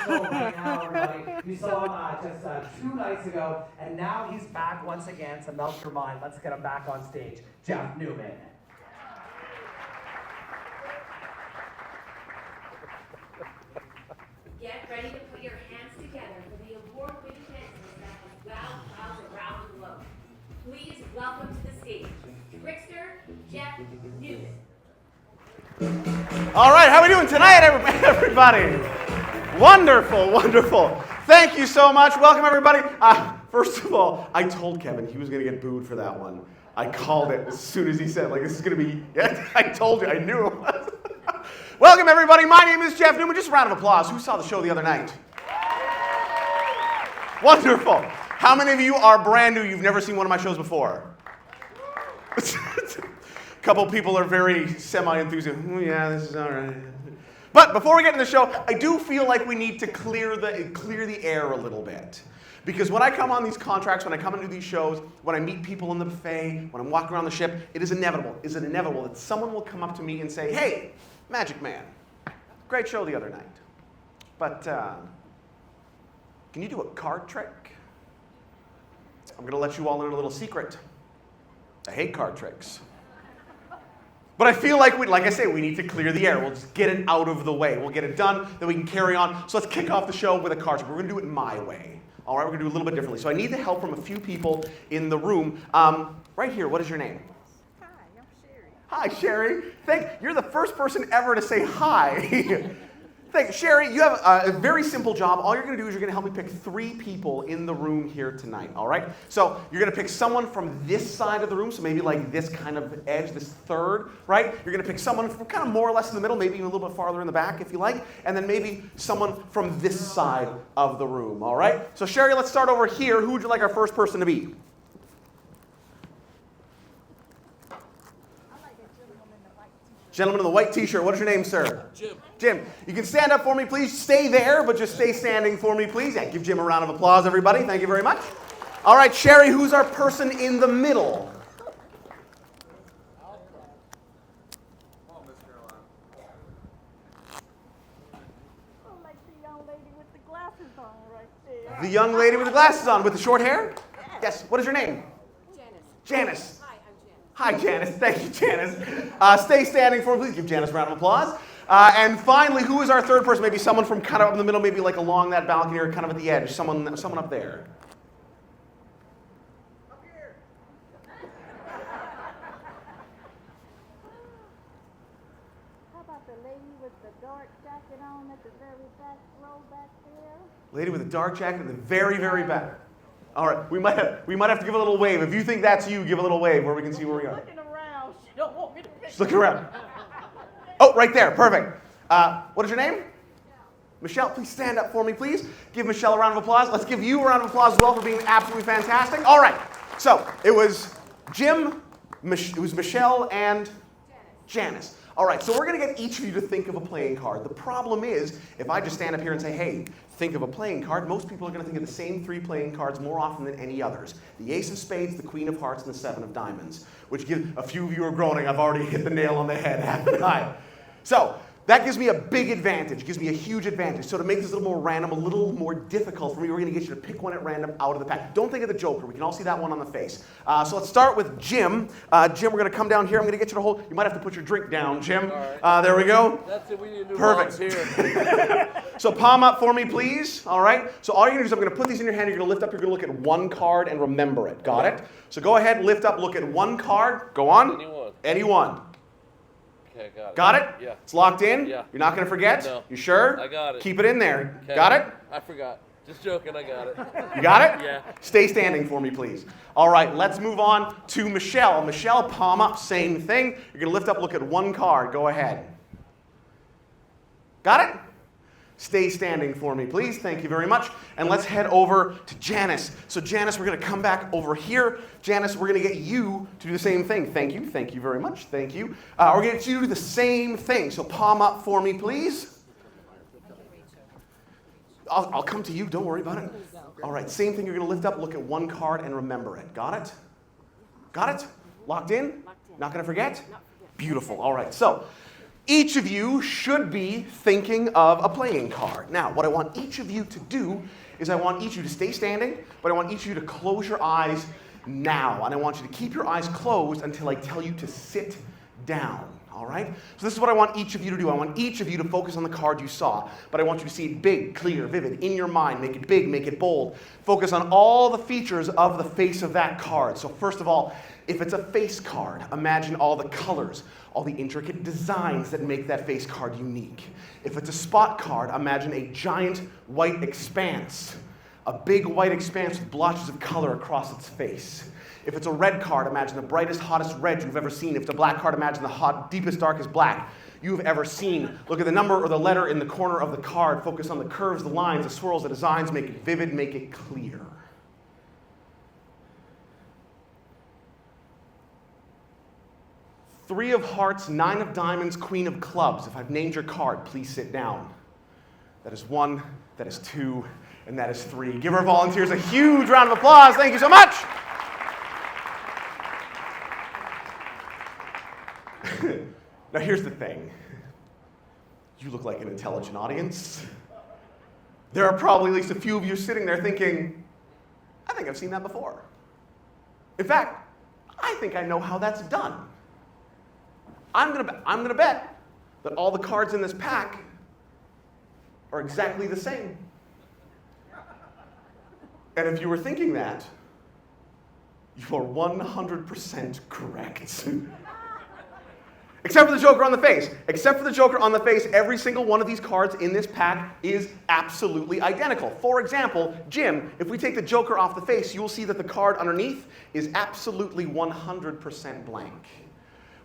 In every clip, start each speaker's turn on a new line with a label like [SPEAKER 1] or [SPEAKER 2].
[SPEAKER 1] Nashville right now, everybody. We saw him just 2 nights ago, and now he's back once again to melt your mind. Let's get him back on stage. Jeff Newman.
[SPEAKER 2] Get ready to put your hands together for the award-winning dancers that have wowed crowds around the globe. Please welcome to the stage, trickster Jeff Newman.
[SPEAKER 3] All right, how are we doing tonight, everybody? Wonderful, wonderful. Thank you so much. Welcome, everybody. First of all, I told Kevin he was going to get booed for that one. I called it as soon as he said, like, this is going to be, I told you, I knew it was. Welcome, everybody. My name is Jeff Newman. Just a round of applause. Who saw the show the other night? Wonderful. How many of you are brand new? You've never seen one of my shows before? A couple people are very semi-enthusiastic. Oh, yeah, this is all right. But before we get into the show, I do feel like we need to clear the air a little bit. Because when I come on these contracts, when I come and do these shows, when I meet people in the buffet, when I'm walking around the ship, it is inevitable that someone will come up to me and say, hey, Magic Man, great show the other night. But can you do a card trick? I'm going to let you all in a little secret. I hate card tricks. But I feel like, like I say, we need to clear the air. We'll just get it out of the way. We'll get it done, then we can carry on. So let's kick off the show with a card trick. We're going to do it my way. All right, we're going to do it a little bit differently. So I need the help from a few people in the room. Right here, what is your name?
[SPEAKER 4] Hi, I'm Sherry.
[SPEAKER 3] Hi, Sherry. You're the first person ever to say hi. Sherry, you have a very simple job. All you're going to do is you're going to help me pick 3 people in the room here tonight, all right? So you're going to pick someone from this side of the room, so maybe like this kind of edge, this third, right? You're going to pick someone from kind of more or less in the middle, maybe even a little bit farther in the back if you like, and then maybe someone from this side of the room, all right? So Sherry, let's start over here. Who would you like our first person to be? Gentleman in the white t-shirt. What is your name, sir?
[SPEAKER 5] Jim.
[SPEAKER 3] Jim. You can stand up for me, please. Stay there, but just stay standing for me, please. Yeah, give Jim a round of applause, everybody. Thank you very much. All right, Sherry, who's our person in the middle?
[SPEAKER 4] Oh, like the young lady with the glasses on right there.
[SPEAKER 3] The young lady with the glasses on with the short hair? Yes. What is your name?
[SPEAKER 2] Janice.
[SPEAKER 3] Janice.
[SPEAKER 2] Hi, I'm Janice.
[SPEAKER 3] Hi, Janice. Thank you, Janice. Stay standing for me, please. Give Janice a round of applause. And finally, who is our third person? Maybe someone from kind of up in the middle, maybe like along that balcony or kind of at the edge. Someone up there.
[SPEAKER 4] Up here. How about the lady with the dark jacket on at the very back row back there?
[SPEAKER 3] Lady with a dark jacket in the very, very back. All right, we might have to give a little wave. If you think that's you, give a little wave where we can see where we are.
[SPEAKER 4] Looking around. She don't want me to pick.
[SPEAKER 3] Just looking around. Oh, right there. Perfect. What is your name? Michelle, please stand up for me, please. Give Michelle a round of applause. Let's give you a round of applause as well for being absolutely fantastic. All right. So it was Jim, it was Michelle, and Janice. All right, so we're going to get each of you to think of a playing card. The problem is, if I just stand up here and say, hey, think of a playing card, most people are going to think of the same 3 playing cards more often than any others. The Ace of Spades, the Queen of Hearts, and the 7 of Diamonds, which gives a few of you are groaning. I've already hit the nail on the head, haven't I? So that gives me a big advantage, gives me a huge advantage. So to make this a little more random, a little more difficult for me, we're going to get you to pick one at random out of the pack. Don't think of the Joker. We can all see that one on the face. So let's start with Jim. Jim, we're going to come down here. I'm going to get you to hold. You might have to put your drink down, Jim.
[SPEAKER 5] Right.
[SPEAKER 3] There we go.
[SPEAKER 5] That's it. We need to do
[SPEAKER 3] Perfect.
[SPEAKER 5] here.
[SPEAKER 3] So palm up for me, please. All right. So all you're going to do is I'm going to put these in your hand. You're going to lift up. You're going to look at one card and remember it. Got it? So go ahead, lift up, look at one card. Go on.
[SPEAKER 5] Anyone.
[SPEAKER 3] Anyone.
[SPEAKER 5] Okay, got it.
[SPEAKER 3] Got it?
[SPEAKER 5] Yeah.
[SPEAKER 3] It's locked in?
[SPEAKER 5] Yeah.
[SPEAKER 3] You're not going to forget?
[SPEAKER 5] No.
[SPEAKER 3] You sure?
[SPEAKER 5] I got it.
[SPEAKER 3] Keep it in there.
[SPEAKER 5] Okay.
[SPEAKER 3] Got it?
[SPEAKER 5] I forgot. Just joking, I got it.
[SPEAKER 3] You got it?
[SPEAKER 5] Yeah.
[SPEAKER 3] Stay standing for me, please. All right, let's move on to Michelle. Michelle, palm up, same thing. You're going to lift up, look at one card. Go ahead. Got it? Stay standing for me, please. Thank you very much. And let's head over to Janice. So Janice, we're going to come back over here. Janice, we're going to get you to do the same thing. Thank you. Thank you very much. Thank you. We're going to get you to do the same thing. So palm up for me, please. I'll come to you. Don't worry about it. All right, same thing. You're going to lift up, look at one card, and remember it. Got it? Got it? Locked in? Not going to forget? Beautiful. All right. So each of you should be thinking of a playing card. Now, what I want each of you to do is I want each of you to stay standing, but I want each of you to close your eyes now. And I want you to keep your eyes closed until I tell you to sit down. All right? So this is what I want each of you to do. I want each of you to focus on the card you saw, but I want you to see it big, clear, vivid, in your mind. Make it big, make it bold. Focus on all the features of the face of that card. So first of all, if it's a face card, imagine all the colors, all the intricate designs that make that face card unique. If it's a spot card, imagine a giant white expanse, a big white expanse with blotches of color across its face. If it's a red card, imagine the brightest, hottest red you've ever seen. If it's a black card, imagine the hot, deepest, darkest black you've ever seen. Look at the number or the letter in the corner of the card. Focus on the curves, the lines, the swirls, the designs. Make it vivid, make it clear. Three of hearts, 9 of diamonds, queen of clubs. If I've named your card, please sit down. That is 1, that is 2, and that is 3. Give our volunteers a huge round of applause. Thank you so much. Now here's the thing. You look like an intelligent audience. There are probably at least a few of you sitting there thinking, I think I've seen that before. In fact, I think I know how that's done. I'm gonna bet that all the cards in this pack are exactly the same. And if you were thinking that, you are 100% correct. Except for the Joker on the face. Except for the Joker on the face, every single one of these cards in this pack is absolutely identical. For example, Jim, if we take the Joker off the face, you will see that the card underneath is absolutely 100% blank,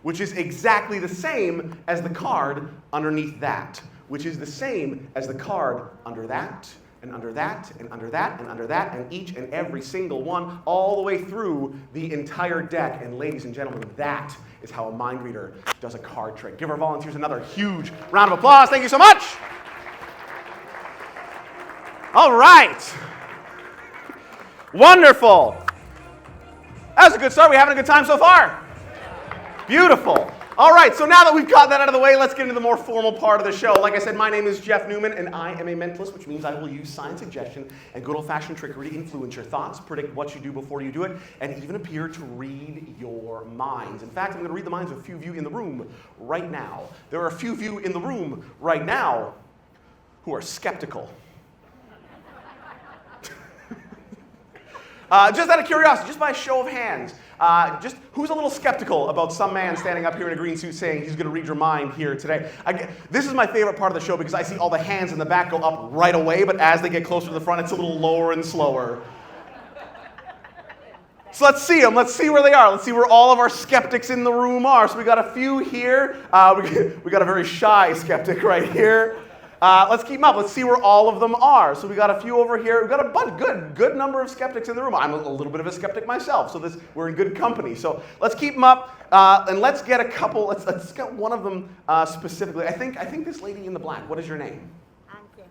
[SPEAKER 3] which is exactly the same as the card underneath that, which is the same as the card under that, and under that, and under that, and under that, and each and every single one, all the way through the entire deck. And ladies and gentlemen, that is how a mind reader does a card trick. Give our volunteers another huge round of applause. Thank you so much. All right. Wonderful. That was a good start. We having a good time so far? Beautiful. All right, so now that we've got that out of the way, let's get into the more formal part of the show. Like I said, my name is Jeff Newman, and I am a mentalist, which means I will use science suggestion and good old-fashioned trickery to influence your thoughts, predict what you do before you do it, and even appear to read your minds. In fact, I'm going to read the minds of a few of you in the room right now. There are a few of you in the room right now who are skeptical. Just out of curiosity, just by a show of hands, just who's a little skeptical about some man standing up here in a green suit saying he's going to read your mind here today? This is my favorite part of the show because I see all the hands in the back go up right away, but as they get closer to the front, it's a little lower and slower. So let's see them. Let's see where they are. Let's see where all of our skeptics in the room are. So we got a few here. We got a very shy skeptic right here. Let's keep them up. Let's see where all of them are. So we got a few over here. We've got a good number of skeptics in the room. I'm a little bit of a skeptic myself, so we're in good company. So let's keep them up, and let's get a couple. Let's get one of them specifically. I think this lady in the black. What is your name?
[SPEAKER 4] Anke.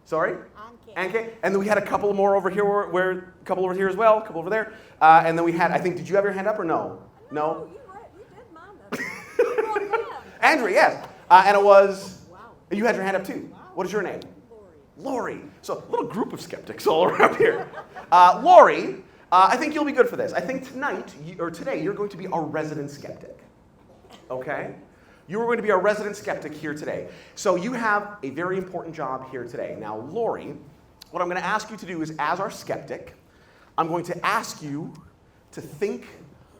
[SPEAKER 3] Sorry?
[SPEAKER 4] Anke.
[SPEAKER 3] Anke. And then we had a couple more over here. A couple over here as well. A couple over there. And then we had. I think. Did you have your hand up or no? No.
[SPEAKER 4] You did mine.
[SPEAKER 3] Andrew, yes. And it was.
[SPEAKER 4] Wow.
[SPEAKER 3] You had your hand up too.
[SPEAKER 4] Wow.
[SPEAKER 3] What is your name?
[SPEAKER 4] Lori.
[SPEAKER 3] Lori. So a little group of skeptics all around here. Lori, I think you'll be good for this. I think today, you're going to be our resident skeptic. Okay? You are going to be our resident skeptic here today. So you have a very important job here today. Now, Lori, what I'm going to ask you to do is, as our skeptic, I'm going to ask you to think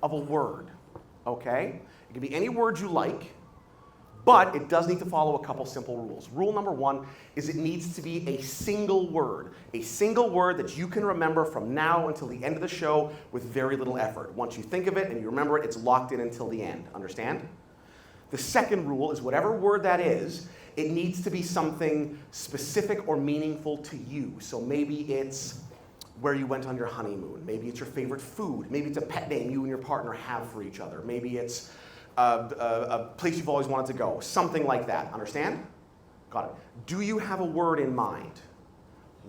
[SPEAKER 3] of a word. Okay? It can be any word you like. But it does need to follow a couple simple rules. Rule number 1 is it needs to be a single word that you can remember from now until the end of the show with very little effort. Once you think of it and you remember it, it's locked in until the end. Understand? The second rule is whatever word that is, it needs to be something specific or meaningful to you. So maybe it's where you went on your honeymoon. Maybe it's your favorite food. Maybe it's a pet name you and your partner have for each other. Maybe it's a place you've always wanted to go, something like that. Understand? Got it. Do you have a word in mind?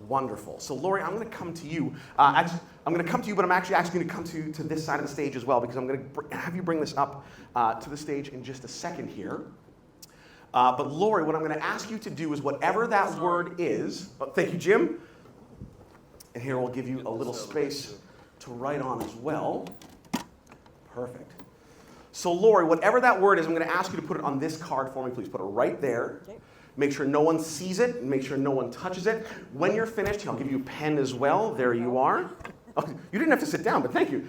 [SPEAKER 3] Wonderful. So, Lori, I'm going to come to you. I'm going to come to you, but I'm actually asking you to come to this side of the stage as well, because I'm going to have you bring this up to the stage in just a second here. But Lori, what I'm going to ask you to do is whatever that word is. Oh, thank you, Jim. And here we'll give you a little space to write on as well. Perfect. So Lori, whatever that word is, I'm going to ask you to put it on this card for me, please. Put it right there. Make sure no one sees it, and make sure no one touches it. When you're finished, I'll give you a pen as well. There you are. Oh, you didn't have to sit down, but thank you.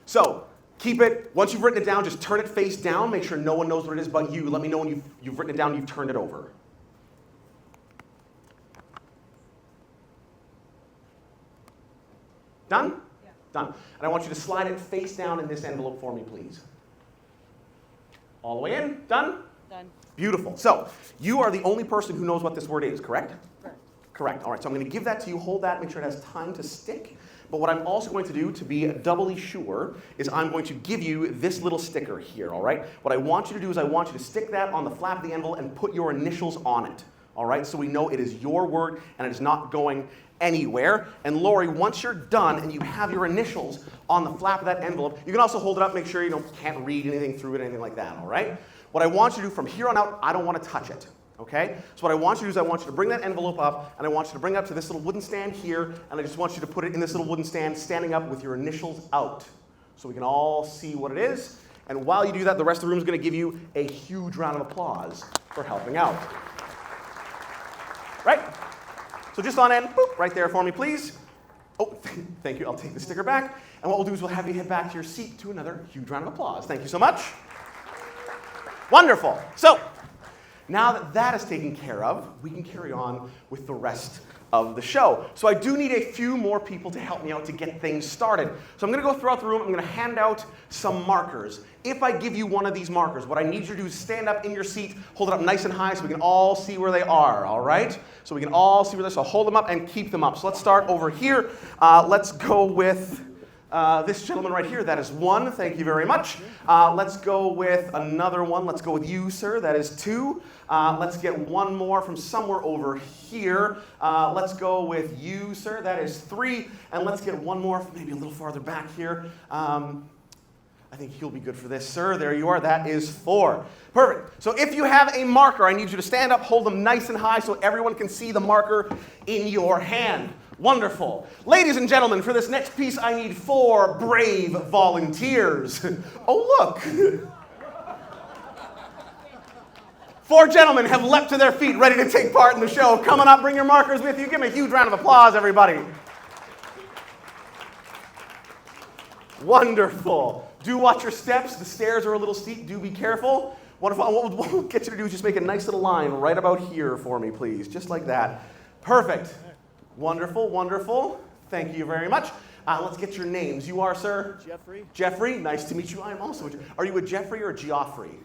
[SPEAKER 3] So keep it. Once you've written it down, just turn it face down. Make sure no one knows what it is but you. Let me know when you've written it down and you've turned it over. Done? Yeah. Done. And I want you to slide it face down in this envelope for me, please. All the way in. Done?
[SPEAKER 4] Done.
[SPEAKER 3] Beautiful. So you are the only person who knows what this word is, correct? Correct. Correct. All right, so I'm going to give that to you. Hold that. Make sure it has time to stick. But what I'm also going to do, to be doubly sure, is I'm going to give you this little sticker here, all right? What I want you to do is I want you to stick that on the flap of the envelope and put your initials on it, all right? So we know it is your word and it is not going anywhere. And Lori, once you're done and you have your initials on the flap of that envelope, you can also hold it up, make sure you can't read anything through it, anything like that, all right? What I want you to do from here on out, I don't want to touch it, okay? So what I want you to do is I want you to bring that envelope up, and I want you to bring it up to this little wooden stand here, and I just want you to put it in this little wooden stand, standing up with your initials out, so we can all see what it is. And while you do that, the rest of the room is going to give you a huge round of applause for helping out. Right? So just on end, boop, right there for me, please. Oh, thank you. I'll take the sticker back. And what we'll do is we'll have you head back to your seat to another huge round of applause. Thank you so much. Wonderful. So now that that is taken care of, we can carry on with the rest of the show. So I do need a few more people to help me out to get things started. So I'm going to go throughout the room. I'm going to hand out some markers. If I give you one of these markers, what I need you to do is stand up in your seat, hold it up nice and high so we can all see where they are, all right? So we can all see where they're, so hold them up and keep them up. So let's start over here. Let's go with this gentleman right here. That is 1. Thank you very much. Let's go with another one. Let's go with you, sir. That is 2. Let's get one more from somewhere over here. Let's go with you, sir. That is 3. And let's get one more, maybe a little farther back here. I think he'll be good for this, sir. There you are. That is 4. Perfect. So if you have a marker, I need you to stand up, hold them nice and high so everyone can see the marker in your hand. Wonderful. Ladies and gentlemen, for this next piece, I need 4 brave volunteers. Oh, look. 4 gentlemen have leapt to their feet, ready to take part in the show. Come on up, bring your markers with you. Give me a huge round of applause, everybody. Wonderful. Do watch your steps. The stairs are a little steep. Do be careful. Wonderful. And what we'll get you to do is just make a nice little line right about here for me, please. Just like that. Perfect. Wonderful, wonderful. Thank you very much. Let's get your names. You are, sir?
[SPEAKER 6] Jeffrey.
[SPEAKER 3] Jeffrey, nice to meet you. I am also. Are you a Jeffrey or a Geoffrey?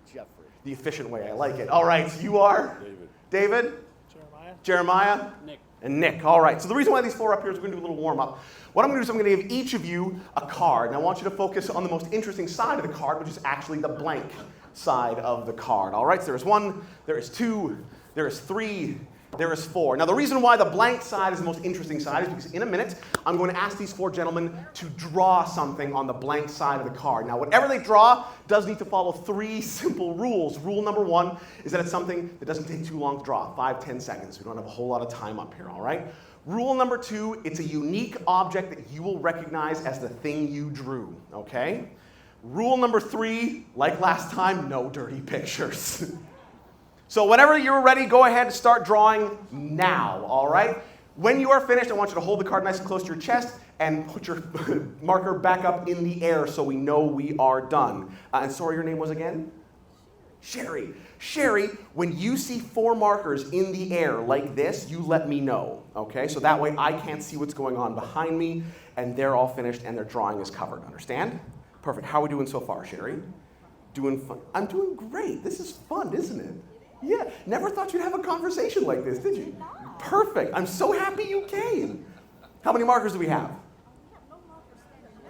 [SPEAKER 6] Jeffrey.
[SPEAKER 3] The efficient way. I like it. All right. You are?
[SPEAKER 5] David.
[SPEAKER 3] David?
[SPEAKER 6] Jeremiah.
[SPEAKER 3] Jeremiah?
[SPEAKER 6] Nick.
[SPEAKER 3] And Nick. All right. So the reason why these 4 up here is we're going to do a little warm up. What I'm going to do is I'm going to give each of you a card. And I want you to focus on the most interesting side of the card, which is actually the blank side of the card. All right. So there is 1, there is 2, there is 3, there is 4. Now, the reason why the blank side is the most interesting side is because in a minute, I'm going to ask these 4 gentlemen to draw something on the blank side of the card. Now, whatever they draw does need to follow 3 simple rules. Rule number 1 is that it's something that doesn't take too long to draw, 5-10 seconds. We don't have a whole lot of time up here, all right? Rule number 2, it's a unique object that you will recognize as the thing you drew, okay? Rule number 3, like last time, no dirty pictures. So whenever you're ready, go ahead and start drawing now, all right? When you are finished, I want you to hold the card nice and close to your chest and put your marker back up in the air so we know we are done. And sorry, your name was again? Sherry. Sherry, when you see 4 markers in the air like this, you let me know, okay? So that way I can't see what's going on behind me, and they're all finished and their drawing is covered, understand? Perfect. How are we doing so far, Sherry? Doing fun. I'm doing great. This is fun, isn't it? Yeah, never thought you'd have a conversation like this, did you? Perfect. I'm so happy you came. How many markers do we have?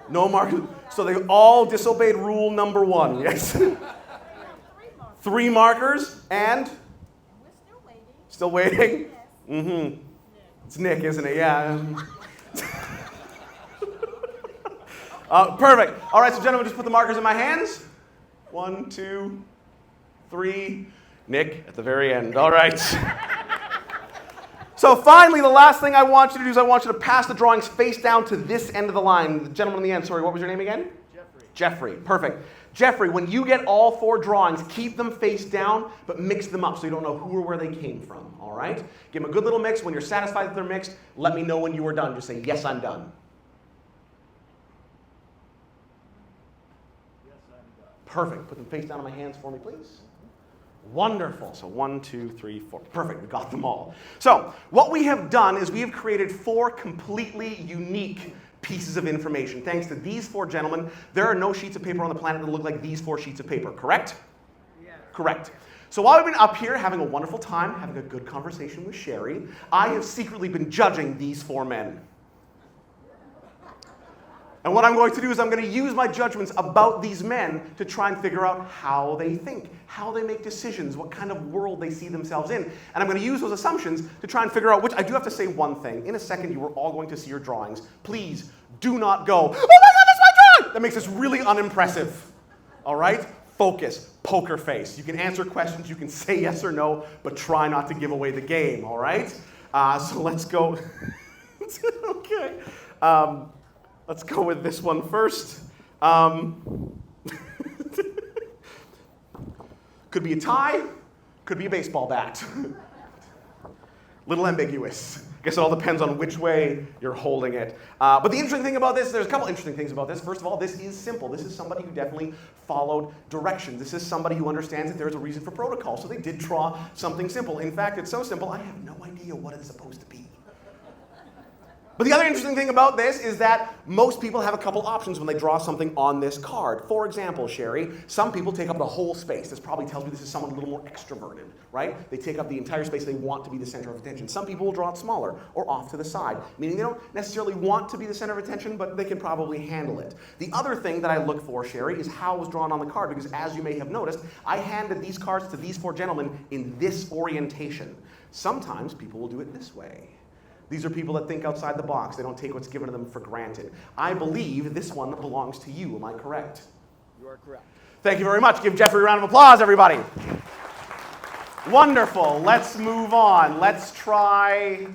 [SPEAKER 3] No markers. So they all disobeyed rule number 1, yes? 3 markers, and?
[SPEAKER 4] We're
[SPEAKER 3] Still waiting? Mm-hmm. It's Nick, isn't it? Yeah. Perfect. All right, so gentlemen, just put the markers in my hands. 1, 2, 3. Nick at the very end. All right. So finally, the last thing I want you to do is I want you to pass the drawings face down to this end of the line. The gentleman on the end, sorry, what was your name again? Jeffrey, perfect. Jeffrey, when you get all 4 drawings, keep them face down, but mix them up so you don't know who or where they came from, all right? Give them a good little mix. When you're satisfied that they're mixed, let me know when you are done. Just say, yes, I'm done.
[SPEAKER 6] Yes, I'm done.
[SPEAKER 3] Perfect. Put them face down on my hands for me, please. Wonderful. So 1, 2, 3, 4. Perfect. We got them all. So what we have done is we have created 4 completely unique pieces of information. Thanks to these 4 gentlemen, there are no sheets of paper on the planet that look like these 4 sheets of paper, correct? Yeah. Correct. So while we've been up here having a wonderful time, having a good conversation with Sherry, I have secretly been judging these 4 men. And what I'm going to do is I'm going to use my judgments about these men to try and figure out how they think, how they make decisions, what kind of world they see themselves in. And I'm going to use those assumptions to try and figure out which. I do have to say one thing. In a second, you are all going to see your drawings. Please do not go, oh my God, that's my drawing! That makes us really unimpressive. All right? Focus. Poker face. You can answer questions. You can say yes or no, but try not to give away the game. All right? So let's go. Okay. Let's go with this one first. Could be a tie, could be a baseball bat. Little ambiguous. I guess it all depends on which way you're holding it. But the interesting thing about this, there's a couple interesting things about this. First of all, this is simple. This is somebody who definitely followed directions. This is somebody who understands that there's a reason for protocol. So they did draw something simple. In fact, it's so simple, I have no idea what it's supposed to be. But the other interesting thing about this is that most people have a couple options when they draw something on this card. For example, Sherry, some people take up the whole space. This probably tells me this is someone a little more extroverted, right? They take up the entire space. They want to be the center of attention. Some people will draw it smaller or off to the side, meaning they don't necessarily want to be the center of attention, but they can probably handle it. The other thing that I look for, Sherry, is how it was drawn on the card, because as you may have noticed, I handed these cards to these 4 gentlemen in this orientation. Sometimes people will do it this way. These are people that think outside the box. They don't take what's given to them for granted. I believe this one belongs to you. Am I correct?
[SPEAKER 6] You are correct.
[SPEAKER 3] Thank you very much. Give Jeffrey a round of applause, everybody. Wonderful. Let's move on. Let's try...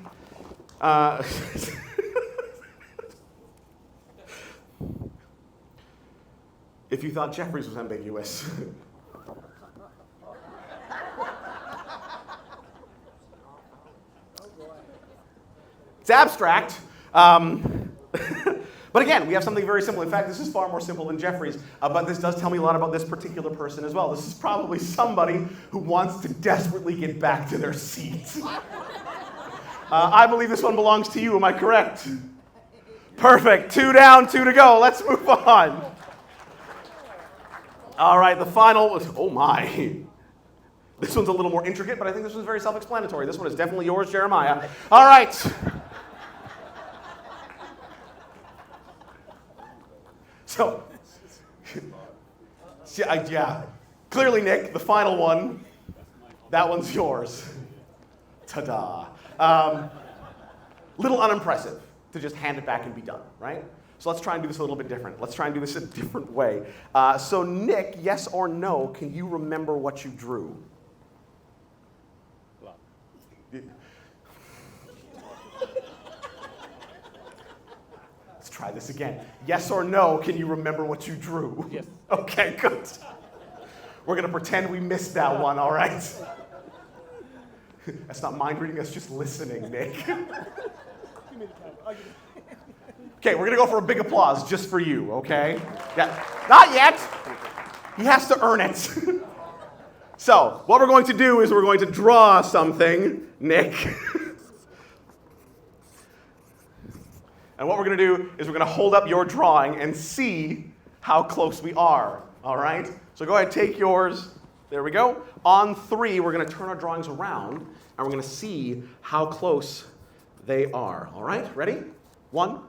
[SPEAKER 3] If you thought Jeffrey's was ambiguous... It's abstract, but again, we have something very simple. In fact, this is far more simple than Jeffrey's, but this does tell me a lot about this particular person as well. This is probably somebody who wants to desperately get back to their seats. I believe this one belongs to you. Am I correct? Perfect. 2 down, 2 to go. Let's move on. All right, the final was, oh my. This one's a little more intricate, but I think this one's very self-explanatory. This one is definitely yours, Jeremiah. All right. So, yeah, clearly, Nick, the final one, that one's yours. Ta-da. Little unimpressive to just hand it back and be done, right? So let's try and do this a little bit different. Let's try and do this a different way. So Nick, yes or no, can you remember what you drew? Let's try this again. Yes or no, can you remember what you drew?
[SPEAKER 5] Yes.
[SPEAKER 3] Okay, good. We're going to pretend we missed that one, all right? That's not mind reading, that's just listening, Nick. Okay, we're going to go for a big applause just for you, okay? Yeah. Not yet. He has to earn it. So, what we're going to do is we're going to draw something, Nick. And what we're going to do is we're going to hold up your drawing and see how close we are, all right? So go ahead, take yours. There we go. On 3, we're going to turn our drawings around, and we're going to see how close they are, all right? Ready? 1,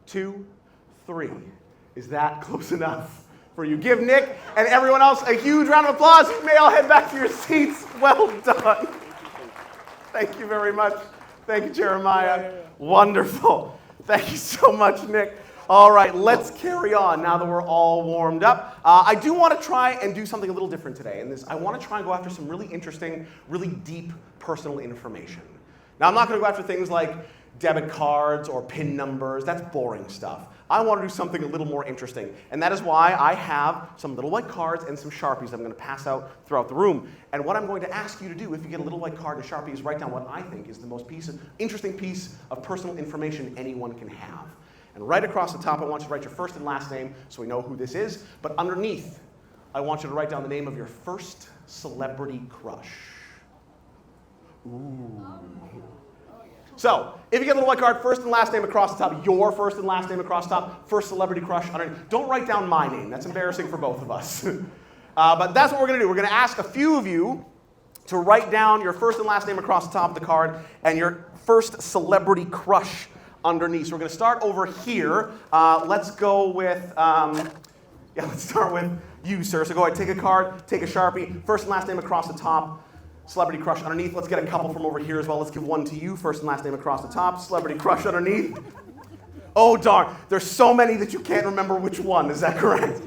[SPEAKER 3] 2, 3. Is that close enough for you? Give Nick and everyone else a huge round of applause. You may all head back to your seats. Well done. Thank you very much. Thank you, Jeremiah. Wonderful. Thank you so much, Nick. All right, let's carry on now that we're all warmed up. I do want to try and do something a little different today. And I want to try and go after some really interesting, really deep personal information. Now, I'm not going to go after things like debit cards or PIN numbers. That's boring stuff. I want to do something a little more interesting. And that is why I have some little white cards and some Sharpies I'm going to pass out throughout the room. And what I'm going to ask you to do if you get a little white card and a Sharpie is write down what I think is the most interesting piece of personal information anyone can have. And right across the top, I want you to write your first and last name so we know who this is. But underneath, I want you to write down the name of your first celebrity crush. Ooh. So, if you get a little white card, first and last name across the top, your first and last name across the top, first celebrity crush underneath. Don't write down my name. That's embarrassing for both of us. But that's what we're going to do. We're going to ask a few of you to write down your first and last name across the top of the card and your first celebrity crush underneath. So we're going to start over here. Let's go with, let's start with you, sir. So go ahead, take a card, take a Sharpie, first and last name across the top, celebrity crush underneath. Let's get a couple from over here as well. Let's give one to you, first and last name across the top, celebrity crush underneath. Oh, darn. There's so many that you can't remember which one. Is that correct?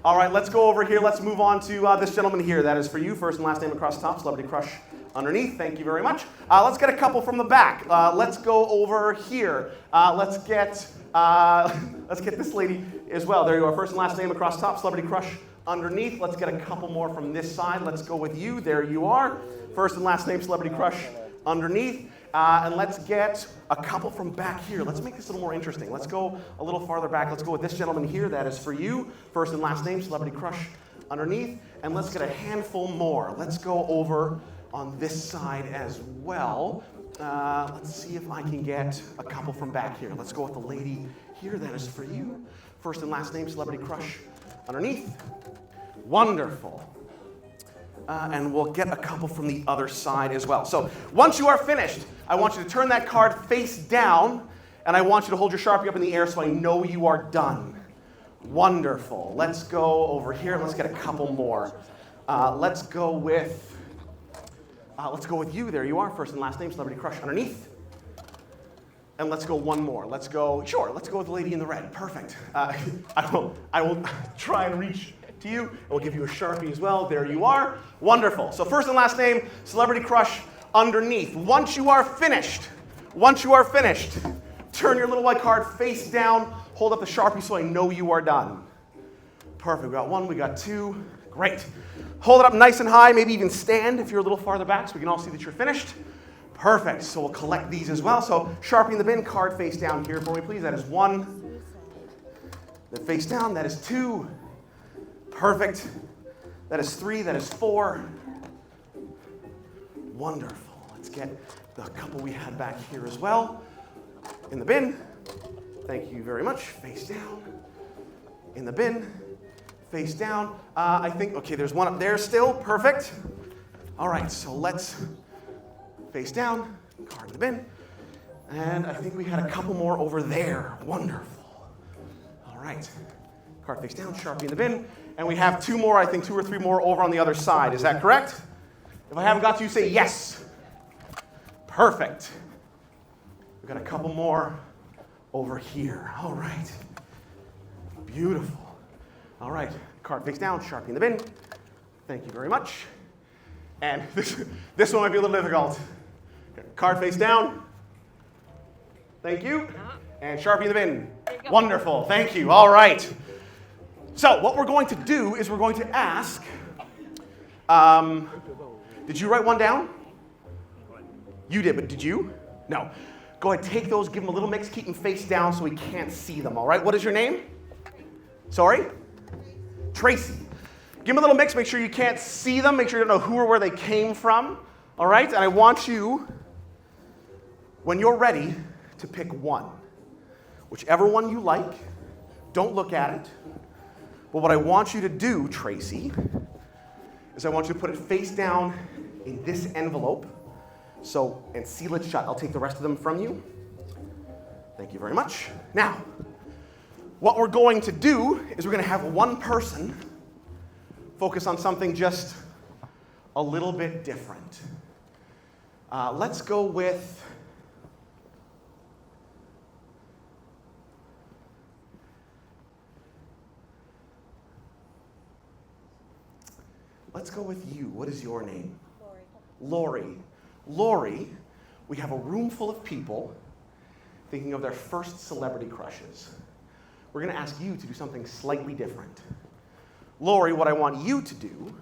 [SPEAKER 3] All right, let's go over here. Let's move on to this gentleman here. That is for you, first and last name across the top, celebrity crush underneath. Thank you very much. Let's get a couple from the back. Let's go over here. Let's get this lady as well. There you are, first and last name across the top, celebrity crush underneath. Let's get a couple more from this side. Let's go with you. There you are, first and last name, celebrity crush underneath. And let's get a couple from back here. Let's make this a little more interesting. Let's go a little farther back. Let's go with this gentleman here. That is for you, first and last name, celebrity crush underneath. And let's get a handful more. Let's go over on this side as well. Let's see if I can get a couple from back here. Let's go with the lady here. That is for you, first and last name, celebrity crush underneath. Wonderful. And we'll get a couple from the other side as well. So once you are finished, I want you to turn that card face down, and I want you to hold your Sharpie up in the air so I know you are done. Wonderful. Let's go over here. Let's get a couple more. Let's go with you. There you are, first and last name, celebrity crush underneath. And let's go one more. Let's go with the lady in the red. Perfect. I will try and reach to you, and we'll give you a Sharpie as well. There you are. Wonderful. So first and last name, celebrity crush underneath. Once you are finished, turn your little white card face down, hold up the Sharpie so I know you are done. Perfect. We got one, we got two. Great. Hold it up nice and high, maybe even stand if you're a little farther back so we can all see that you're finished. Perfect. So we'll collect these as well. So Sharpie in the bin, card face down here for me, please. That is one. Then face down, that is two. Perfect. That is three. That is four. Wonderful. Let's get the couple we had back here as well. In the bin. Thank you very much. Face down. In the bin. Face down. I think, okay, there's one up there still. Perfect. All right, so let's face down. Card in the bin. And I think we had a couple more over there. Wonderful. All right. Card face down, Sharpie in the bin. And we have two more, I think 2 or 3 more over on the other side. Is that correct? If I haven't got to you, say yes. Perfect. We've got a couple more over here. All right. Beautiful. All right. Card face down, Sharpie in the bin. Thank you very much. And this one might be a little difficult. Card face down. Thank you. And Sharpie in the bin. Wonderful. Thank you. All right. So what we're going to do is we're going to ask, did you write one down? You did, but did you? No. Go ahead, take those, give them a little mix, keep them face down so we can't see them, all right? What is your name? Sorry? Tracy. Give them a little mix, make sure you can't see them, make sure you don't know who or where they came from, all right? And I want you, when you're ready, to pick one. Whichever one you like, don't look at it. But what I want you to do, Tracy, is I want you to put it face down in this envelope. So, and seal it shut. I'll take the rest of them from you. Thank you very much. Now, what we're going to do is we're going to have one person focus on something just a little bit different. Let's go with let's go with you. What is your name?
[SPEAKER 4] Lori.
[SPEAKER 3] Lori. Lori, we have a room full of people thinking of their first celebrity crushes. We're going to ask you to do something slightly different. Lori, what I want you to do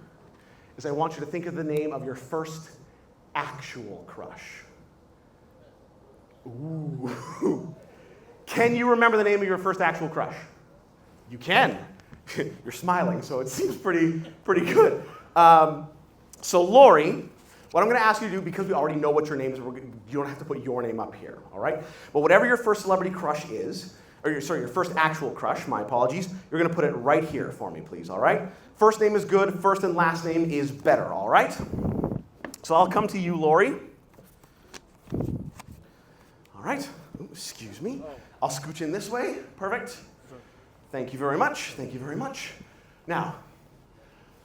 [SPEAKER 3] is I want you to think of the name of your first actual crush. Ooh. Can you remember the name of your first actual crush? You can. You're smiling, so it seems pretty good. So Lori, what I'm going to ask you to do, because we already know what your name is, you don't have to put your name up here, all right? But whatever your first celebrity crush is, or your first actual crush, my apologies, you're going to put it right here for me, please, all right? First name is good, first and last name is better, all right? So I'll come to you, Lori. All right. Ooh, excuse me. I'll scooch in this way. Perfect. Thank you very much. Thank you very much. Now,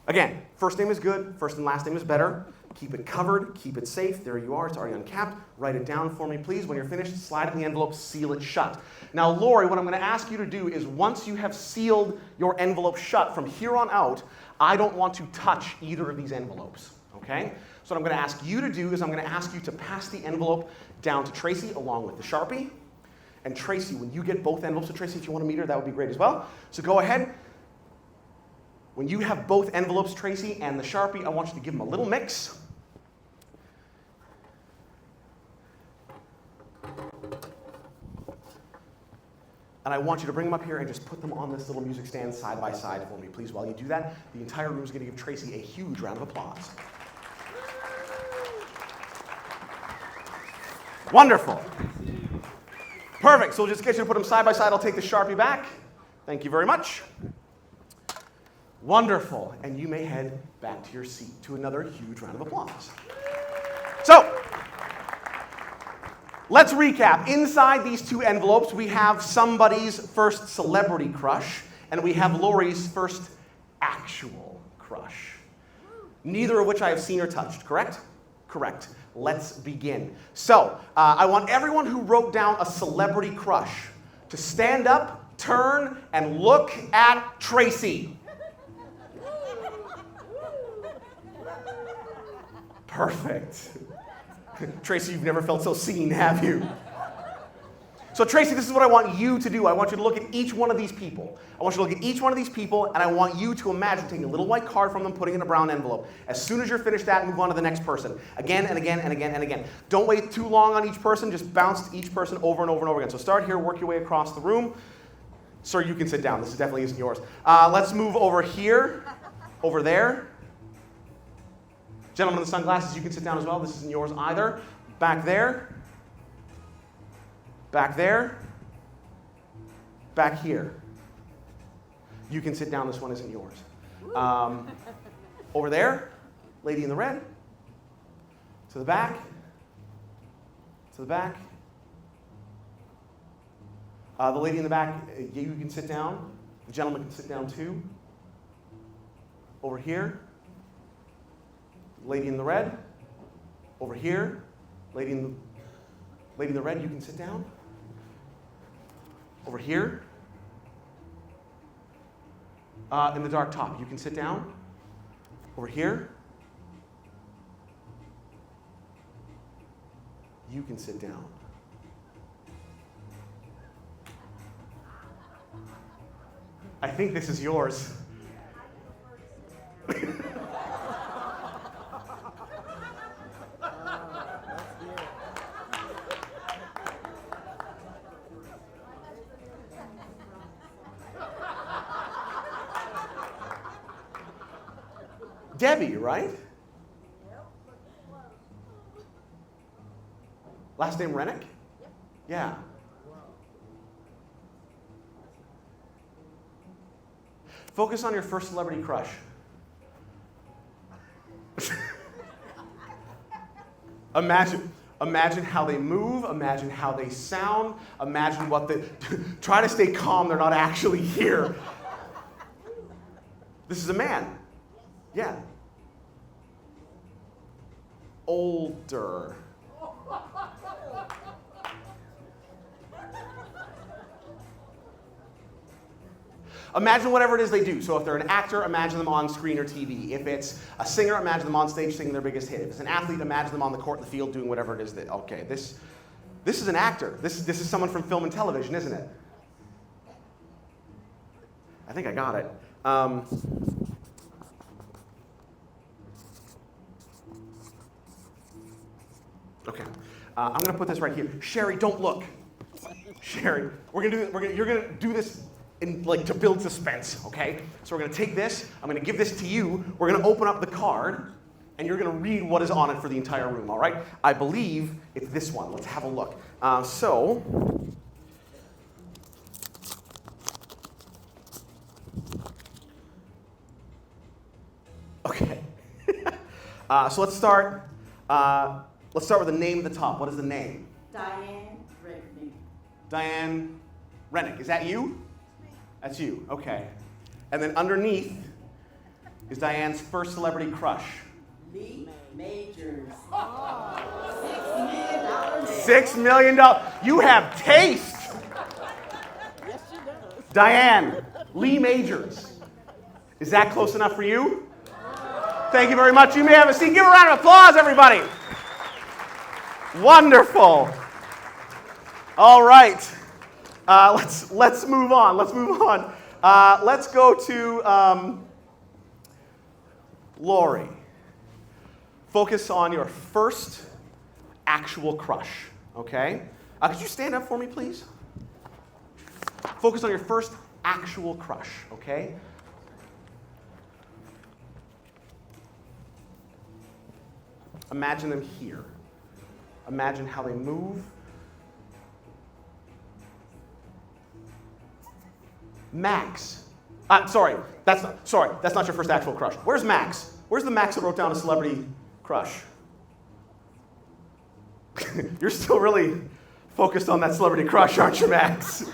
[SPEAKER 3] again, first name is good, first and last name is better. Keep it covered, keep it safe. There you are, it's already uncapped. Write it down for me, please. When you're finished, slide it in the envelope, seal it shut. Now, Lori, what I'm going to ask you to do is once you have sealed your envelope shut, from here on out, I don't want to touch either of these envelopes, okay? So what I'm going to ask you to do is I'm going to ask you to pass the envelope down to Tracy along with the Sharpie. And Tracy, when you get both envelopes to Tracy, if you want to meet her, that would be great as well. So go ahead. When you have both envelopes, Tracy, and the Sharpie, I want you to give them a little mix. And I want you to bring them up here and just put them on this little music stand side by side for me, please. While you do that, the entire room is going to give Tracy a huge round of applause. Wonderful. Perfect. So we'll just get you to put them side by side. I'll take the Sharpie back. Thank you very much. Wonderful. And you may head back to your seat to another huge round of applause. So, let's recap. Inside these two envelopes, we have somebody's first celebrity crush, and we have Lori's first actual crush. Neither of which I have seen or touched, correct? Correct. Let's begin. So, I want everyone who wrote down a celebrity crush to stand up, turn, and look at Tracy. Perfect. Tracy, you've never felt so seen, have you? So Tracy, this is what I want you to do. I want you to look at each one of these people. I want you to look at each one of these people, and I want you to imagine taking a little white card from them, putting it in a brown envelope. As soon as you're finished that, move on to the next person. Again and again and again and again. Don't wait too long on each person. Just bounce each person over and over and over again. So start here, work your way across the room. Sir, you can sit down. This definitely isn't yours. Let's move over here, over there. Gentlemen in the sunglasses, you can sit down as well. This isn't yours either. Back there. Back there. Back here. You can sit down. This one isn't yours. Over there. Lady in the red. To the back. To the back. The lady in the back, you can sit down. The gentleman can sit down too. Over here. Lady in the red, over here. Lady in the red, you can sit down. Over here. In the dark top, you can sit down. Over here. You can sit down. I think this is yours. Debbie, right? Last name Rennick? Yep. Yeah. Focus on your first celebrity crush. Imagine how they move, imagine how they sound, imagine what the... Try to stay calm, they're not actually here. This is a man. Yeah. Older. Imagine whatever it is they do. So if they're an actor, imagine them on screen or TV. If it's a singer, imagine them on stage singing their biggest hit. If it's an athlete, imagine them on the court in the field doing whatever it is that, okay, this is an actor. This is someone from film and television, isn't it? I think I got it. Okay, I'm gonna put this right here. Sherry, don't look. Sherry, you're gonna do this to build suspense, okay? So we're gonna take this, I'm gonna give this to you, we're gonna open up the card, and you're gonna read what is on it for the entire room, all right? I believe it's this one. Let's have a look. Okay. So let's start with the name at the top. What is the name?
[SPEAKER 6] Diane Redney.
[SPEAKER 3] Diane Rennick. Is that you? That's you. Okay. And then underneath is Diane's first celebrity crush.
[SPEAKER 6] Lee Majors. $6 million.
[SPEAKER 3] $6 million. You have taste.
[SPEAKER 6] Yes, she does.
[SPEAKER 3] Diane, Lee Majors. Is that close enough for you? Thank you very much. You may have a seat. Give a round of applause, everybody. Wonderful. All right. Let's move on. Let's go to Lori. Focus on your first actual crush. Okay? Could you stand up for me, please? Focus on your first actual crush. Okay? Imagine them here. Imagine how they move. Max. Sorry, that's not your first actual crush. Where's Max? Where's the Max that wrote down a celebrity crush? You're still really focused on that celebrity crush, aren't you, Max?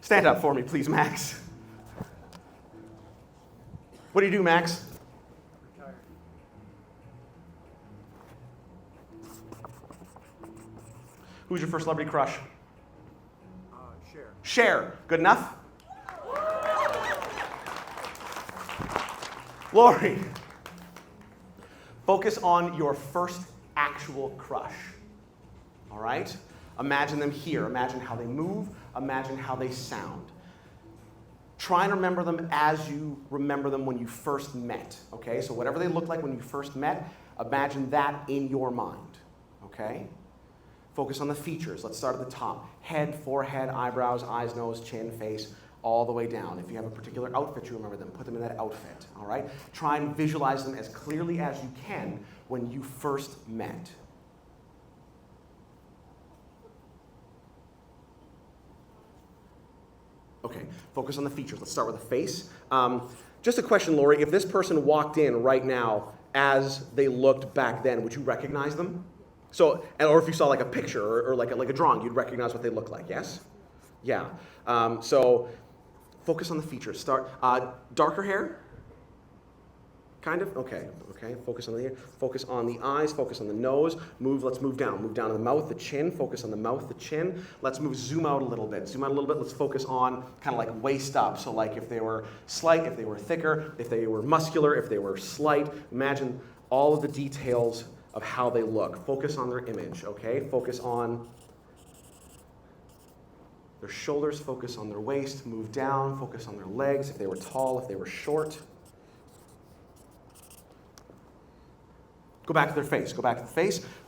[SPEAKER 3] Stand up for me, please, Max. What do you do, Max? Who's your first celebrity crush? Cher. Good enough? Lori, focus on your first actual crush. All right? Imagine them here. Imagine how they move. Imagine how they sound. Try and remember them as you remember them when you first met. Okay? So whatever they looked like when you first met, imagine that in your mind. Okay? Focus on the features. Let's start at the top. Head, forehead, eyebrows, eyes, nose, chin, face, all the way down. If you have a particular outfit, you remember them. Put them in that outfit, all right? Try and visualize them as clearly as you can when you first met. Okay, focus on the features. Let's start with the face. Just a question, Lori. If this person walked in right now as they looked back then, would you recognize them? So, or if you saw like a picture or like a drawing, you'd recognize what they look like, yes? Yeah. So, focus on the features. Start, darker hair? Kind of? Okay. Focus on the hair. Focus on the eyes. Focus on the nose. Let's move down. Move down to the mouth, the chin. Focus on the mouth, the chin. Let's zoom out a little bit. Let's focus on kind of like waist up. So like if they were slight, if they were thicker, if they were muscular, if they were slight. Imagine all of the details of how they look. Focus on their image, okay? Focus on their shoulders, focus on their waist, move down, focus on their legs, if they were tall, if they were short. Go back to their face,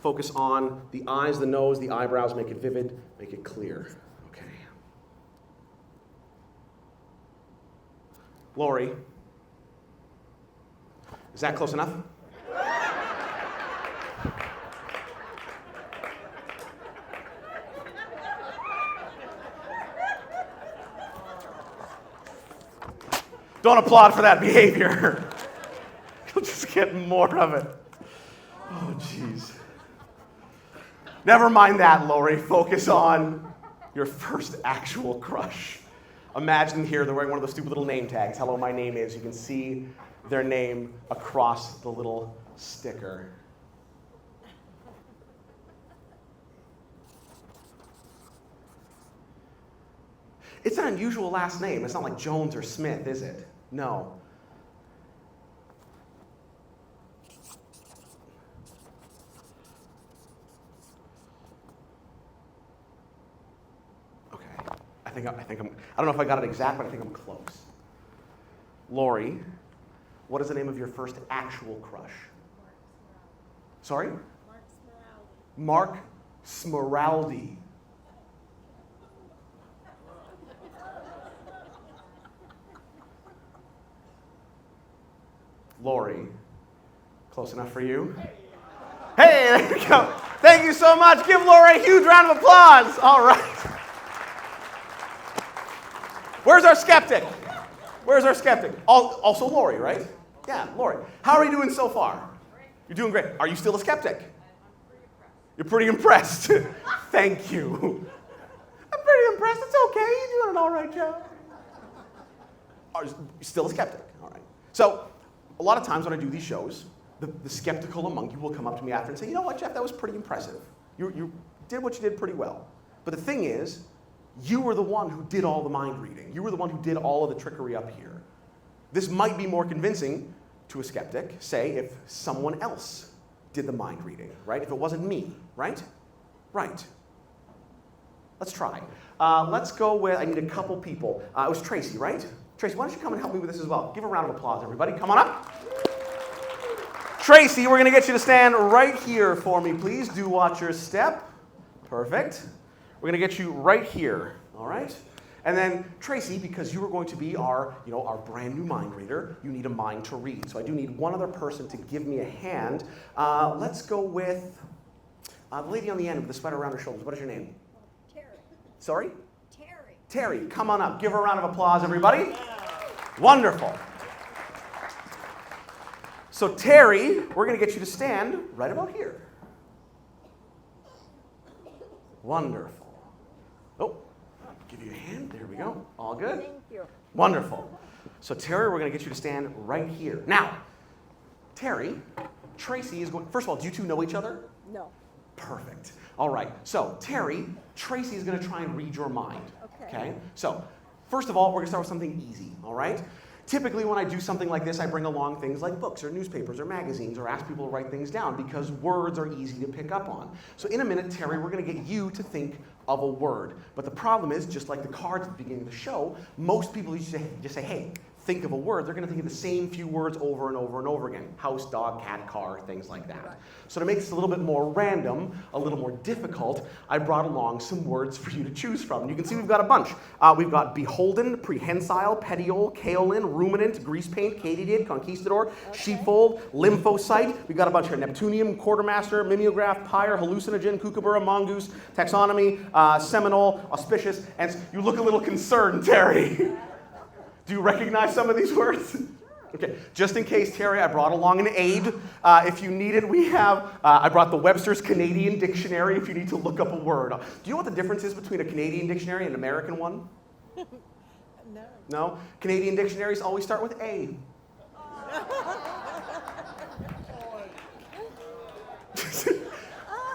[SPEAKER 3] focus on the eyes, the nose, the eyebrows, make it vivid, make it clear, okay? Lori, is that close enough? Don't applaud for that behavior. You'll just get more of it. Oh, jeez. Never mind that, Lori. Focus on your first actual crush. Imagine here they're wearing one of those stupid little name tags. Hello, my name is. You can see their name across the little sticker. It's an unusual last name. It's not like Jones or Smith, is it? No. Okay. I don't know if I got it exact, but I think I'm close. Lori, what is the name of your first actual crush? Sorry? Mark Smeraldi. Lori, close enough for you? Hey, there you go. Thank you so much. Give Lori a huge round of applause. All right. Where's our skeptic? Where's our skeptic? Also Lori, right? Yeah, Lori. How are you doing so far? You're doing great. Are you still a skeptic? You're pretty impressed. Thank you. I'm pretty impressed. It's okay. You're doing an all right job. Are you still a skeptic? All right. So, a lot of times when I do these shows, the skeptical among you will come up to me after and say, you know what, Jeff, that was pretty impressive. You did what you did pretty well. But the thing is, you were the one who did all the mind reading. You were the one who did all of the trickery up here. This might be more convincing to a skeptic, say, if someone else did the mind reading, right? If it wasn't me, right? Right. Let's try. Let's go with, I need a couple people. It was Tracy, right? Tracy, why don't you come and help me with this as well? Give a round of applause, everybody. Come on up. Tracy, we're going to get you to stand right here for me, please. Do watch your step. Perfect. We're going to get you right here, all right? And then, Tracy, because you are going to be our brand new mind reader, you need a mind to read. So I do need one other person to give me a hand. Let's go with the lady on the end with the sweater around her shoulders. What is your name?
[SPEAKER 4] Terry.
[SPEAKER 3] Sorry?
[SPEAKER 4] Terry.
[SPEAKER 3] Terry, come on up. Give her a round of applause, everybody. Wonderful. So Terry, we're going to get you to stand right about here. Wonderful. Oh, give you a hand. There we go. All good?
[SPEAKER 4] Thank you.
[SPEAKER 3] Wonderful. So Terry, we're going to get you to stand right here. Now, Terry, Tracy is going, first of all, do you two know each other?
[SPEAKER 4] No.
[SPEAKER 3] Perfect. All right. So Terry, Tracy is going to try and read your mind.
[SPEAKER 4] Okay.
[SPEAKER 3] So first of all, we're going to start with something easy. All right. Typically, when I do something like this, I bring along things like books or newspapers or magazines or ask people to write things down because words are easy to pick up on. So in a minute, Terry, we're going to get you to think of a word. But the problem is, just like the cards at the beginning of the show, most people just say, hey, think of a word. They're going to think of the same few words over and over and over again. House, dog, cat, car, things like that. So to make this a little bit more random, a little more difficult, I brought along some words for you to choose from. You can see we've got a bunch. We've got beholden, prehensile, petiole, kaolin, ruminant, grease paint, katydid, conquistador, sheepfold, lymphocyte. We've got a bunch here. Neptunium, quartermaster, mimeograph, pyre, hallucinogen, kookaburra, mongoose, taxonomy, seminole, auspicious, and you look a little concerned, Terry. Do you recognize some of these words? Okay, just in case, Terry, I brought along an aid. If you need it, we have, I brought the Webster's Canadian Dictionary if you need to look up a word. Do you know what the difference is between a Canadian dictionary and an American one?
[SPEAKER 4] No.
[SPEAKER 3] No? Canadian dictionaries always start with A.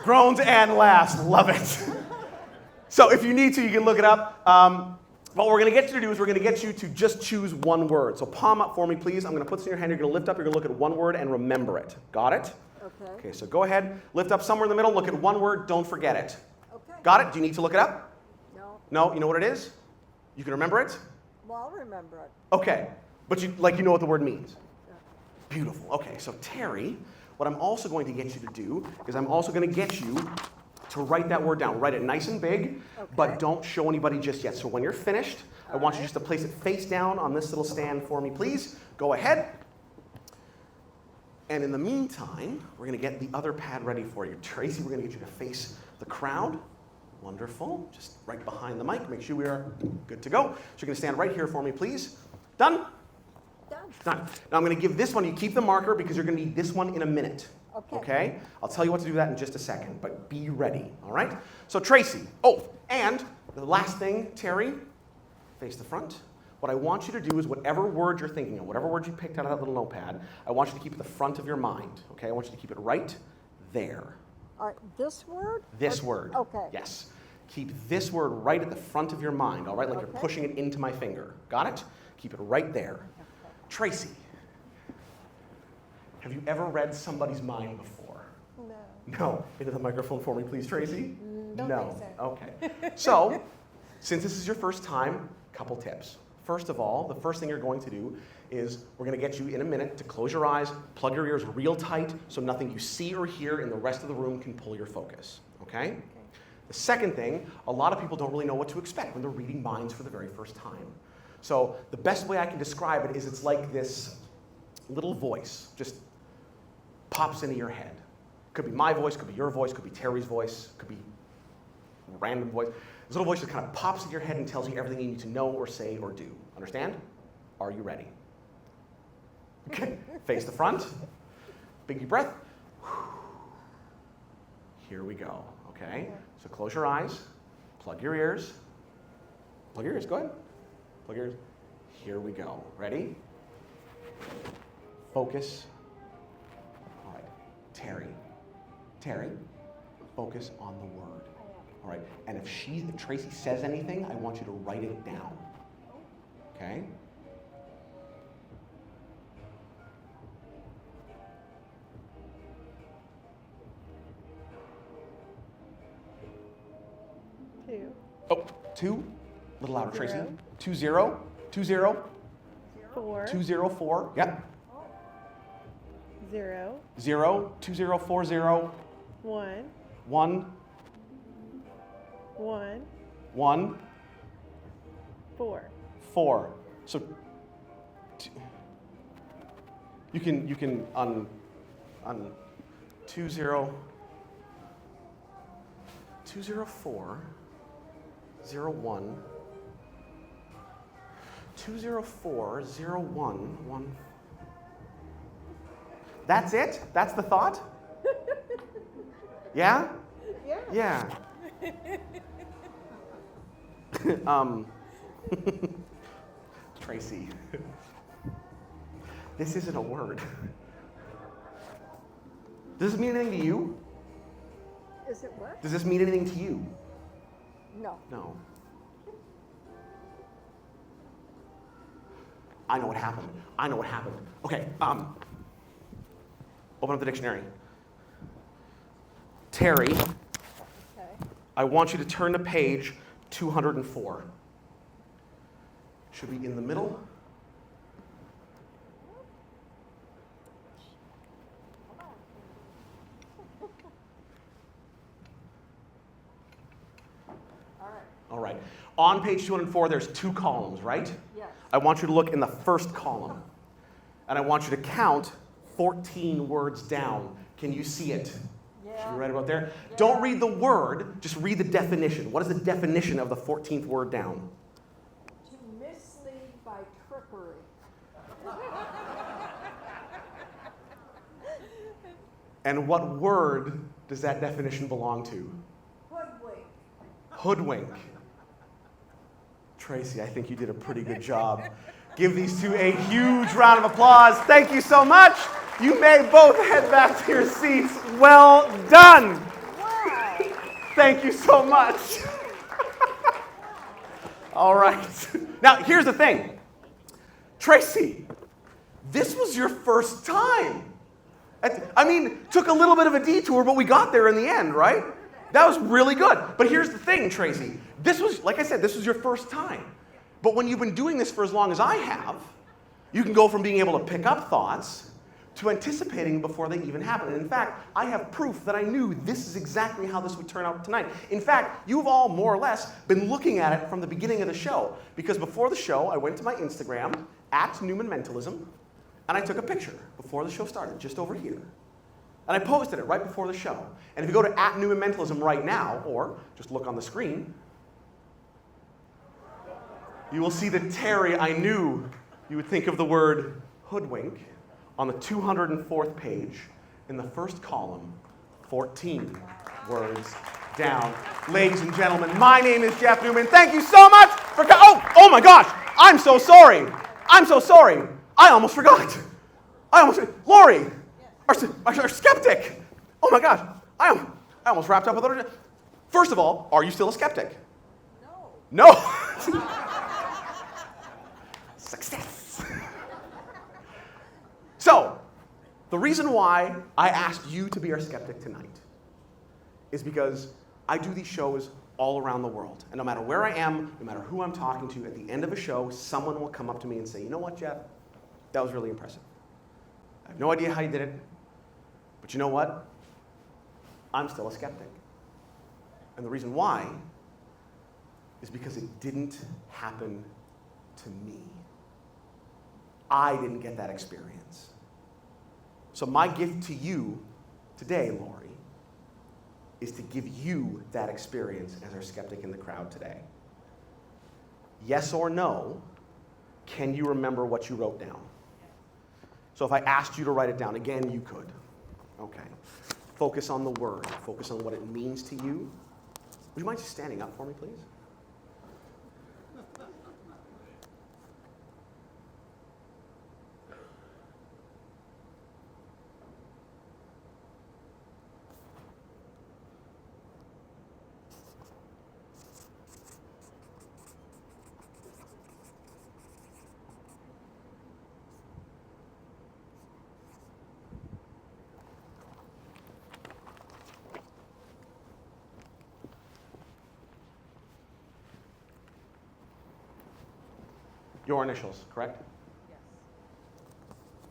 [SPEAKER 3] Groans and laughs, love it. So if you need to, you can look it up. What we're going to get you to do is we're going to get you to just choose one word. So palm up for me, please. I'm going to put this in your hand. You're going to lift up. You're going to look at one word and remember it. Got it?
[SPEAKER 4] Okay.
[SPEAKER 3] Okay, so go ahead. Lift up somewhere in the middle. Look at one word. Don't forget it.
[SPEAKER 4] Okay.
[SPEAKER 3] Got it? Do you need to look it up?
[SPEAKER 4] No.
[SPEAKER 3] No? You know what it is? You can remember it?
[SPEAKER 4] Well, I'll remember it.
[SPEAKER 3] Okay. But you know what the word means?
[SPEAKER 4] Yeah.
[SPEAKER 3] Beautiful. Okay, so Terry, what I'm also going to get you to do is I'm also going to get you to write that word down. Write it nice and big, but don't show anybody just yet. So when you're finished, I want you just to place it face down on this little stand for me, please. Go ahead. And in the meantime, we're going to get the other pad ready for you. Tracy, we're going to get you to face the crowd. Wonderful. Just right behind the mic. Make sure we are good to go. So you're going to stand right here for me, please. Done?
[SPEAKER 4] Done.
[SPEAKER 3] Done. Now I'm going to give this one, you keep the marker because you're going to need this one in a minute. Okay? I'll tell you what to do that in just a second, but be ready, all right? So Tracy, and the last thing, Terry, face the front. What I want you to do is whatever word you're thinking of, whatever word you picked out of that little notepad, I want you to keep at the front of your mind, okay? I want you to keep it right there.
[SPEAKER 4] All right, this word?
[SPEAKER 3] This word.
[SPEAKER 4] Okay.
[SPEAKER 3] Yes. Keep this word right at the front of your mind, all right? Like you're pushing it into my finger. Got it? Keep it right there. Tracy, have you ever read somebody's mind before?
[SPEAKER 7] No.
[SPEAKER 3] No. Into the microphone for me, please, Tracy.
[SPEAKER 7] Don't
[SPEAKER 3] No.
[SPEAKER 7] think so.
[SPEAKER 3] Okay. So, since this is your first time, couple tips. First of all, the first thing you're going to do is we're going to get you in a minute to close your eyes, plug your ears real tight so nothing you see or hear in the rest of the room can pull your focus. Okay? The second thing, a lot of people don't really know what to expect when they're reading minds for the very first time. So the best way I can describe it is it's like this little voice just pops into your head. Could be my voice, could be your voice, could be Terry's voice, could be a random voice. This little voice just kind of pops in your head and tells you everything you need to know or say or do. Understand? Are you ready? Okay. Face the front. Big deep breath. Here we go. Okay? So close your eyes. Plug your ears. Plug your ears. Go ahead. Plug your ears. Here we go. Ready? Focus. All right. Terry, focus on the word. All right. And if Tracy says anything, I want you to write it down. Okay?
[SPEAKER 7] Two.
[SPEAKER 3] Oh, 2. A little louder, Tracy.
[SPEAKER 7] Zero.
[SPEAKER 3] 2 0. 2 0.
[SPEAKER 7] 4.
[SPEAKER 3] 2 0 4. Yep.
[SPEAKER 7] 0.
[SPEAKER 3] 0. 2 0 4 0.
[SPEAKER 7] 1.
[SPEAKER 3] 1.
[SPEAKER 7] 1.
[SPEAKER 3] 1.
[SPEAKER 7] 4.
[SPEAKER 3] 4. So you can on 2 0 2 0 4 0 1 2 0 4 0 1 1. That's it? That's the thought? Yeah?
[SPEAKER 7] Yeah.
[SPEAKER 3] Yeah. Tracy, this isn't a word. Does this mean anything to you?
[SPEAKER 4] Is it what?
[SPEAKER 3] Does this mean anything to you?
[SPEAKER 4] No.
[SPEAKER 3] No. I know what happened. I know what happened. Okay, open up the dictionary. Terry,
[SPEAKER 4] Okay.
[SPEAKER 3] I want you to turn to page 204. Should be in the middle. All right. On page 204, there's 2 columns, right?
[SPEAKER 4] Yes.
[SPEAKER 3] I want you to look in the first column. And I want you to count 14 words down. Can you see it?
[SPEAKER 4] Yeah.
[SPEAKER 3] Should we write about there? Don't read the word, just read the definition. What is the definition of the 14th word down?
[SPEAKER 4] To mislead by trickery.
[SPEAKER 3] And what word does that definition belong to?
[SPEAKER 4] Hoodwink.
[SPEAKER 3] Hoodwink. Tracy, I think you did a pretty good job. Give these two a huge round of applause. Thank you so much. You may both head back to your seats. Well done.
[SPEAKER 4] Wow.
[SPEAKER 3] Thank you so much. All right. Now, here's the thing. Tracy, this was your first time. I mean, took a little bit of a detour, but we got there in the end, right? That was really good. But here's the thing, Tracy. This was, like I said, this was your first time. But when you've been doing this for as long as I have, you can go from being able to pick up thoughts to anticipating before they even happen. And in fact, I have proof that I knew this is exactly how this would turn out tonight. In fact, you've all more or less been looking at it from the beginning of the show. Because before the show, I went to my Instagram, @NewmanMentalism, and I took a picture before the show started, just over here. And I posted it right before the show. And if you go to @NewmanMentalism right now, or just look on the screen, you will see that Terry, I knew you would think of the word hoodwink on the 204th page in the first column, 14 words down. Ladies and gentlemen, my name is Jeff Newman. Thank you so much for oh my gosh, I'm so sorry. I'm so sorry. I almost forgot. Lori, our skeptic. Oh my gosh, I almost wrapped up with her. First of all, are you still a skeptic? No. No. Success. So, the reason why I asked you to be our skeptic tonight is because I do these shows all around the world. And no matter where I am, no matter who I'm talking to, at the end of a show, someone will come up to me and say, you know what, Jeff? That was really impressive. I have no idea how you did it, but you know what? I'm still a skeptic. And the reason why is because it didn't happen to me. I didn't get that experience. So my gift to you today, Lori, is to give you that experience as our skeptic in the crowd today. Yes or no, can you remember what you wrote down? So if I asked you to write it down, again, you could. Okay. Focus on the word. Focus on what it means to you. Would you mind just standing up for me, please? Your initials, correct?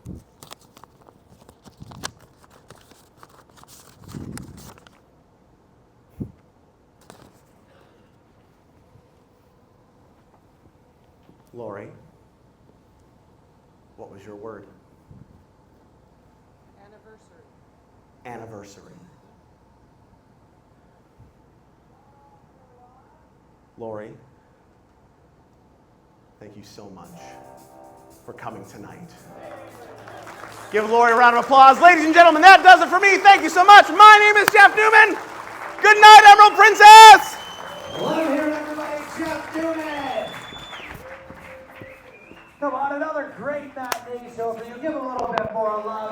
[SPEAKER 3] Yes. Lori, what was your word?
[SPEAKER 7] Anniversary.
[SPEAKER 3] Anniversary. Lori, thank you so much for coming tonight. Give Lori a round of applause. Ladies and gentlemen, that does it for me. Thank you so much. My name is Jeff Newman. Good night, Emerald Princess.
[SPEAKER 1] Let him hear it, everybody. Jeff Newman. Come on, another great matinee show for you. Give him a little bit more love.